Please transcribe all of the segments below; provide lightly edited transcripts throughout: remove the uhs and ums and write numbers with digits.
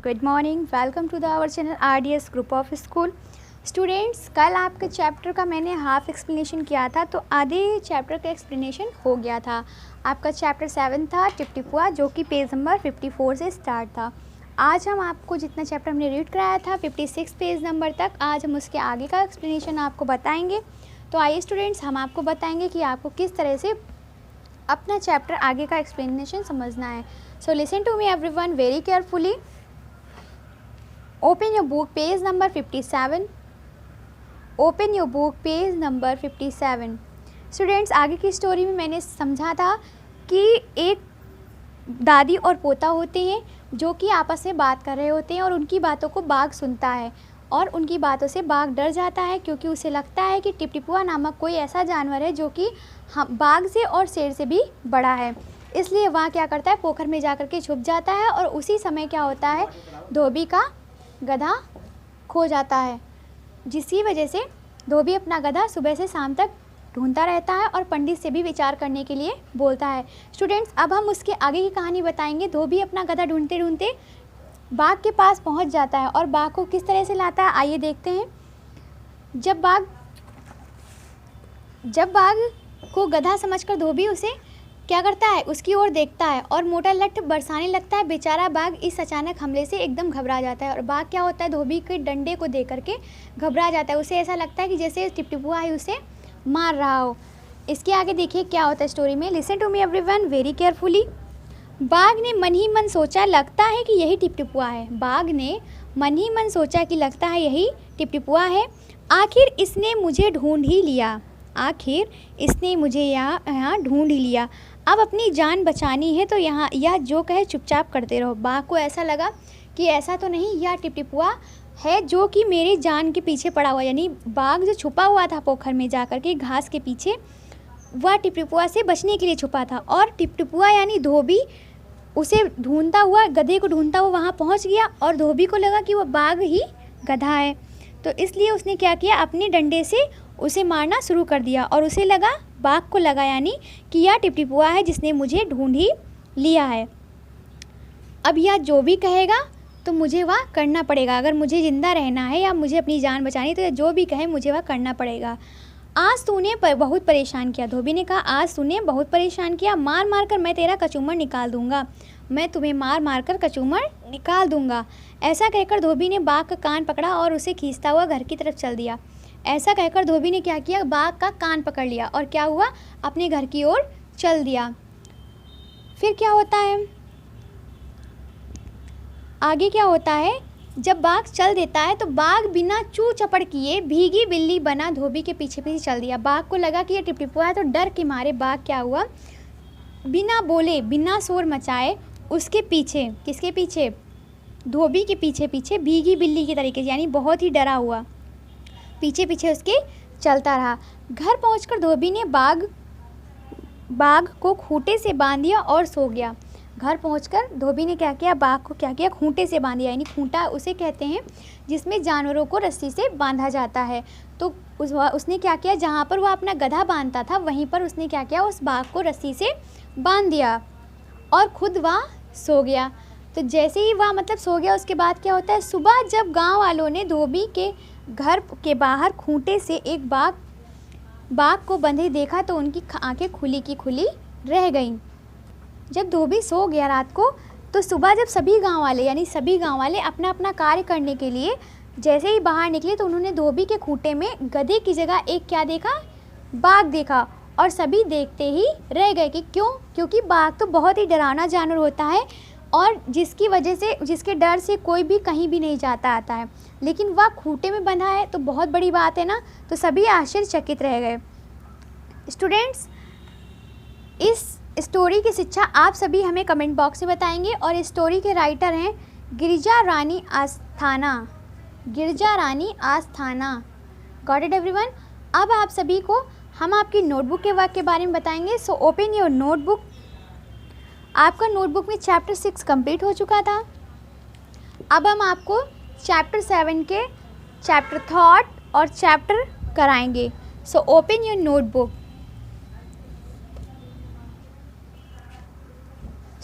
Good morning, welcome to the our channel RDS group of school. Students, कल आपके chapter का मैंने half explanation किया था, तो आधे चैप्टर का एक्सप्लेनेशन हो गया था। आपका चैप्टर 7 था टिपटिपुआ, जो कि पेज नंबर 54 से स्टार्ट था। आज हम आपको जितना चैप्टर हमने रीड कराया था 56 पेज नंबर तक, आज हम उसके आगे का एक्सप्लेनेशन आपको बताएंगे। तो आइए स्टूडेंट्स, हम आपको बताएंगे कि आपको किस तरह से अपना चैप्टर आगे का एक्सप्लेनेशन समझना है। So listen to me everyone very carefully. Open your book page number 57। Open your book page number 57। Students, आगे की स्टोरी में मैंने समझा था कि एक दादी और पोता होते हैं जो कि आपस में बात कर रहे होते हैं और उनकी बातों को बाघ सुनता है और उनकी बातों से बाघ डर जाता है, क्योंकि उसे लगता है कि टिपटिपुआ नामक कोई ऐसा जानवर है जो कि बाघ से और शेर से भी बड़ा है। इसलिए वह क्या करता है, पोखर में जाकर के छुप जाता है। और उसी समय क्या होता है, धोबी का गधा खो जाता है, जिसकी वजह से धोबी अपना गधा सुबह से शाम तक ढूंढता रहता है और पंडित से भी विचार करने के लिए बोलता है। स्टूडेंट्स, अब हम उसके आगे की कहानी बताएंगे। धोबी अपना गधा ढूंढते ढूंढते बाघ के पास पहुंच जाता है और बाघ को किस तरह से लाता है, आइए देखते हैं। जब बाघ को गधा समझकर धोबी उसे क्या करता है, उसकी ओर देखता है और मोटा लठ बरसाने लगता है। बेचारा बाघ इस अचानक हमले से एकदम घबरा जाता है और बाघ क्या होता है, धोबी के डंडे को देख करके घबरा जाता है। उसे ऐसा लगता है कि जैसे टिपटिपुआ ही उसे मार रहा हो। इसके आगे देखिए क्या होता है स्टोरी में। Listen to me everyone very carefully. बाघ ने मन ही मन सोचा, लगता है कि यही टिपटिपुआ है। बाघ ने मन ही मन सोचा कि लगता है यही टिपटिपुआ है। आखिर इसने मुझे ढूंढ ही लिया। आखिर इसने मुझे यहाँ ढूंढ ही लिया। अब अपनी जान बचानी है तो यहाँ या जो कहे चुपचाप करते रहो। बाघ को ऐसा लगा कि ऐसा तो नहीं, यह टिपटिपुआ है जो कि मेरी जान के पीछे पड़ा हुआ, यानी बाघ जो छुपा हुआ था पोखर में जाकर के घास के पीछे, वह टिपटिपुआ से बचने के लिए छुपा था। और टिपटिपुआ यानी धोबी उसे ढूंढता हुआ, गधे को ढूंढता हुआ वहाँ पहुँच गया और धोबी को लगा कि वह बाघ ही गधा है। तो इसलिए उसने क्या किया, अपने डंडे से उसे मारना शुरू कर दिया और उसे लगा, बाघ को लगा यानी कि यह टिपटिपुआ है जिसने मुझे ढूंढ ही लिया है। अब यह जो भी कहेगा तो मुझे वह करना पड़ेगा। अगर मुझे ज़िंदा रहना है या मुझे अपनी जान बचानी तो जो भी कहे मुझे वह करना पड़ेगा। आज तूने बहुत परेशान किया, धोबी ने कहा, आज तूने बहुत परेशान किया। मार मार कर मैं तेरा कचूमर निकाल दूंगा। मैं तुम्हें मार मार कर कचूमर निकाल दूंगा। ऐसा कहकर धोबी ने बाघ का कान पकड़ा और उसे खींचता हुआ घर की तरफ चल दिया। ऐसा कहकर धोबी ने क्या किया, बाघ का कान पकड़ लिया और क्या हुआ, अपने घर की ओर चल दिया। फिर क्या होता है, आगे क्या होता है, जब बाघ चल देता है तो बाघ बिना चू चपड़ किए भीगी बिल्ली बना धोबी के पीछे पीछे चल दिया। बाघ को लगा कि ये टिपटिपुआ है, तो डर के मारे बाघ क्या हुआ, बिना बोले बिना शोर मचाए उसके पीछे, किसके पीछे, धोबी के पीछे पीछे भीगी बिल्ली की तरीके से, यानी बहुत ही डरा हुआ पीछे पीछे उसके चलता रहा। घर पहुंचकर धोबी ने बाघ को खूंटे से बांध दिया और सो गया। घर पहुंचकर धोबी ने क्या किया, बाघ को क्या किया, खूंटे से बांध दिया। यानी खूंटा उसे कहते हैं जिसमें जानवरों को रस्सी से बांधा जाता है। तो उसने क्या किया, जहाँ पर वह अपना गधा बांधता था वहीं पर उसने क्या किया, उस बाघ को रस्सी से बांध दिया और खुद वह सो गया। तो जैसे ही वह सो गया, उसके बाद क्या होता है, सुबह जब गाँव वालों ने धोबी के घर के बाहर खूंटे से एक बाघ को बंधे देखा तो उनकी आंखें खुली की खुली रह गईं। जब धोबी सो गया रात को, तो सुबह जब सभी गांव वाले अपना अपना कार्य करने के लिए जैसे ही बाहर निकले, तो उन्होंने धोबी के खूंटे में गधे की जगह एक क्या देखा, बाघ देखा। और सभी देखते ही रह गए कि क्यों, क्योंकि बाघ तो बहुत ही डरावना जानवर होता है और जिसकी वजह से, जिसके डर से कोई भी कहीं भी नहीं जाता आता है, लेकिन वह खूंटे में बंधा है तो बहुत बड़ी बात है ना। तो सभी आश्चर्यचकित रह गए। स्टूडेंट्स, इस स्टोरी की शिक्षा आप सभी हमें कमेंट बॉक्स में बताएंगे और इस स्टोरी के राइटर हैं Girija Rani Asthana. Girija Rani Asthana. Got it everyone. अब आप सभी को हम आपकी नोटबुक के वर्क के बारे में बताएंगे। So open your notebook. आपका नोटबुक में चैप्टर 6 कंप्लीट हो चुका था। अब हम आपको चैप्टर 7 के चैप्टर थॉट और चैप्टर कराएंगे। So open your notebook.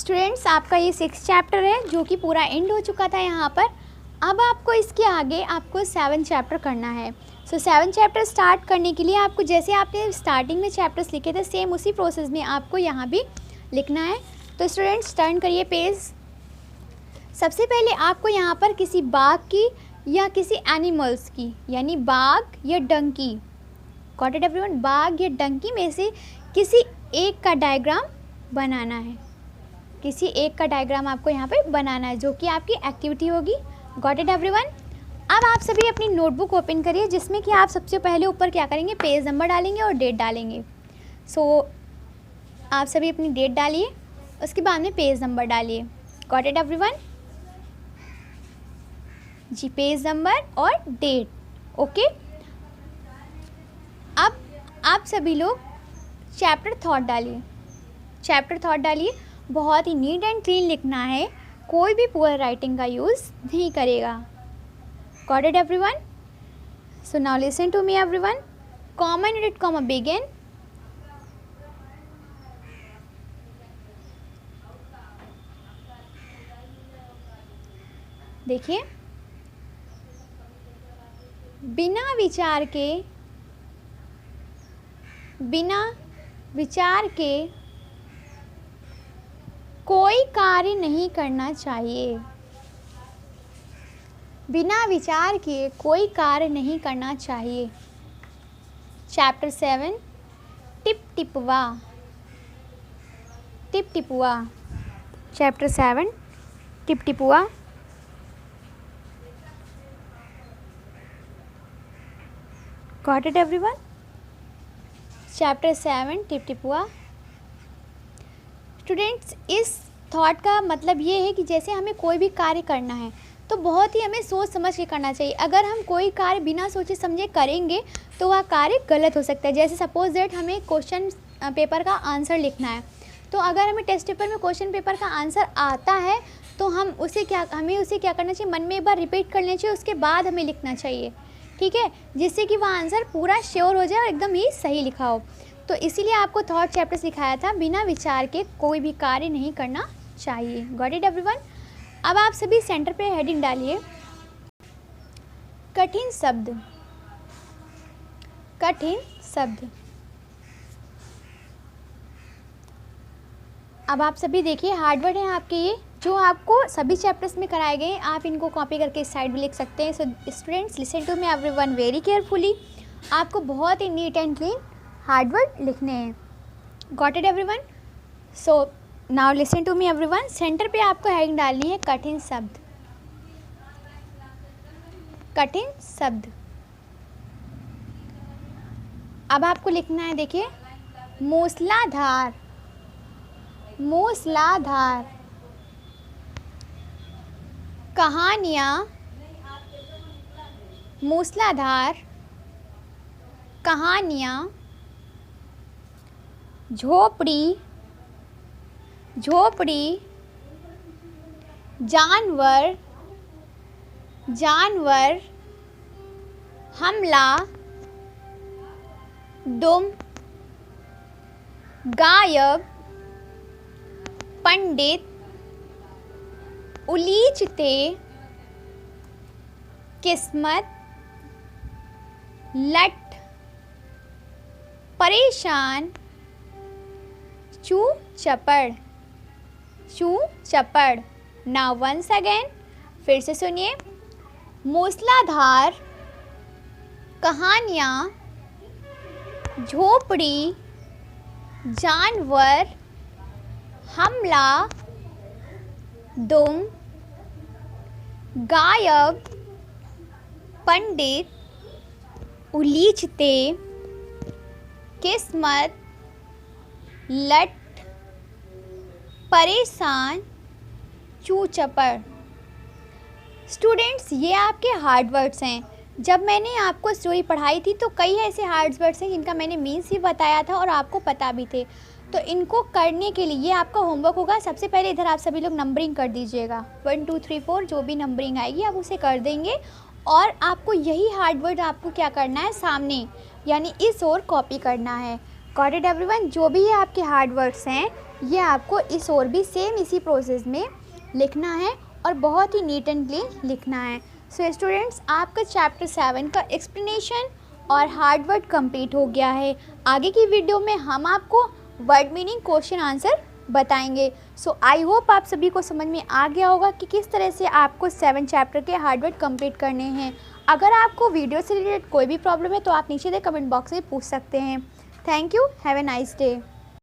Students आपका ये 6th चैप्टर है जो कि पूरा एंड हो चुका था यहाँ पर। अब आपको इसके आगे आपको 7 चैप्टर करना है। सो 7 चैप्टर स्टार्ट करने के लिए आपको जैसे आपने स्टार्टिंग में चैप्टर्स लिखे थे सेम उसी प्रोसेस में आपको यहाँ भी लिखना है। तो स्टूडेंट्स टर्न करिए पेज। सबसे पहले आपको यहाँ पर किसी बाघ की या किसी एनिमल्स की यानी बाघ या डंकी, गॉट इट एवरीवन, बाघ या डंकी में से किसी एक का डायग्राम बनाना है। किसी एक का डायग्राम आपको यहाँ पे बनाना है जो कि आपकी एक्टिविटी होगी। Got it everyone. अब आप सभी अपनी नोटबुक ओपन करिए जिसमें कि आप सबसे पहले ऊपर क्या करेंगे, पेज नंबर डालेंगे और डेट डालेंगे। सो आप सभी अपनी डेट डालिए, उसके बाद में पेज नंबर डालिए। गॉट इट एवरीवन जी, पेज नंबर और डेट। ओके, अब आप सभी लोग चैप्टर थॉट डालिए। चैप्टर थॉट डालिए, बहुत ही नीट एंड क्लीन लिखना है, कोई भी पुअर राइटिंग का यूज़ नहीं करेगा। Got it everyone. So now listen to me everyone, comma unit comma begin. देखिए, बिना विचार के कोई कार्य नहीं करना चाहिए। बिना विचार के कोई कार्य नहीं करना चाहिए। चैप्टर 7 टिप टिपवा। टिप टिपुआ। चैप्टर 7 टिप टिपुआ। Got it everyone. चैप्टर 7 टिप टिपुआ। स्टूडेंट्स, इस थॉट का मतलब ये है कि जैसे हमें कोई भी कार्य करना है तो बहुत ही हमें सोच समझ के करना चाहिए। अगर हम कोई कार्य बिना सोचे समझे करेंगे तो वह कार्य गलत हो सकता है। जैसे सपोज दैट हमें क्वेश्चन पेपर का आंसर लिखना है, तो अगर हमें टेस्ट पेपर में क्वेश्चन पेपर का आंसर आता है तो हमें उसे क्या करना चाहिए, मन में एक बार रिपीट कर लेना चाहिए, उसके बाद हमें लिखना चाहिए, ठीक है, जिससे कि वह आंसर पूरा श्योर हो जाए और एकदम ही सही लिखा हो। तो इसीलिए आपको थॉट चैप्टर सिखाया था, बिना विचार के कोई भी कार्य नहीं करना चाहिए। Got it everyone. अब आप सभी सेंटर पे हेडिंग डालिए, कठिन शब्द। कठिन शब्द। अब आप सभी देखिए, हार्डवर्ड हैं आपके ये, जो आपको सभी चैप्टर्स में कराए गए। आप इनको कॉपी करके इस साइड भी लिख सकते हैं। So students, listen to me everyone very carefully. आपको बहुत ही नीट एंड क्लीन हार्डवर्ड लिखने हैं। Got it everyone. So now listen to me everyone, centre पे आपको हेडिंग डालनी है कठिन शब्द। कठिन शब्द। अब आपको लिखना है, देखिए, मूसलाधार। मूसलाधार। कहानियाँ। मूसलाधार कहानियाँ। झोपड़ी। झोपड़ी। जानवर। जानवर। हमला। दुम। गायब। पंडित। उलीचते। किस्मत। लट। परेशान। चू चपड़। चू चपड़। नाउ वंस अगेन, फिर से सुनिए, मूसलाधार कहानियाँ। झोपड़ी। जानवर। हमला। दुम। गायब। पंडित। उलीचते। किस्मत। लट। परेशान। चू चपड़। स्टूडेंट्स, ये आपके हार्ड वर्ड्स हैं। जब मैंने आपको स्टोरी पढ़ाई थी तो कई ऐसे हार्ड वर्ड्स हैं जिनका मैंने मीन्स भी बताया था और आपको पता भी थे। तो इनको करने के लिए ये आपका होमवर्क होगा। सबसे पहले इधर आप सभी लोग नंबरिंग कर दीजिएगा, 1 2 3 4 जो भी नंबरिंग आएगी आप उसे कर देंगे। और आपको यही हार्ड वर्ड आपको क्या करना है, सामने यानी इस ओर कॉपी करना है। Got it everyone. जो भी है आपके हार्ड वर्ड्स हैं ये आपको इस और भी सेम इसी प्रोसेस में लिखना है और बहुत ही नीट एंड क्लीन लिखना है। सो स्टूडेंट्स, आपका चैप्टर 7 का एक्सप्लेनेशन और हार्ड वर्ड कंप्लीट हो गया है। आगे की वीडियो में हम आपको वर्ड मीनिंग, क्वेश्चन आंसर बताएंगे। सो आई होप आप सभी को समझ में आ गया होगा कि किस तरह से आपको 7 चैप्टर के हार्ड वर्ड कंप्लीट करने हैं। अगर आपको वीडियो से रिलेटेड कोई भी प्रॉब्लम है तो आप नीचे दे कमेंट बॉक्स में पूछ सकते हैं। Thank you, have a nice day.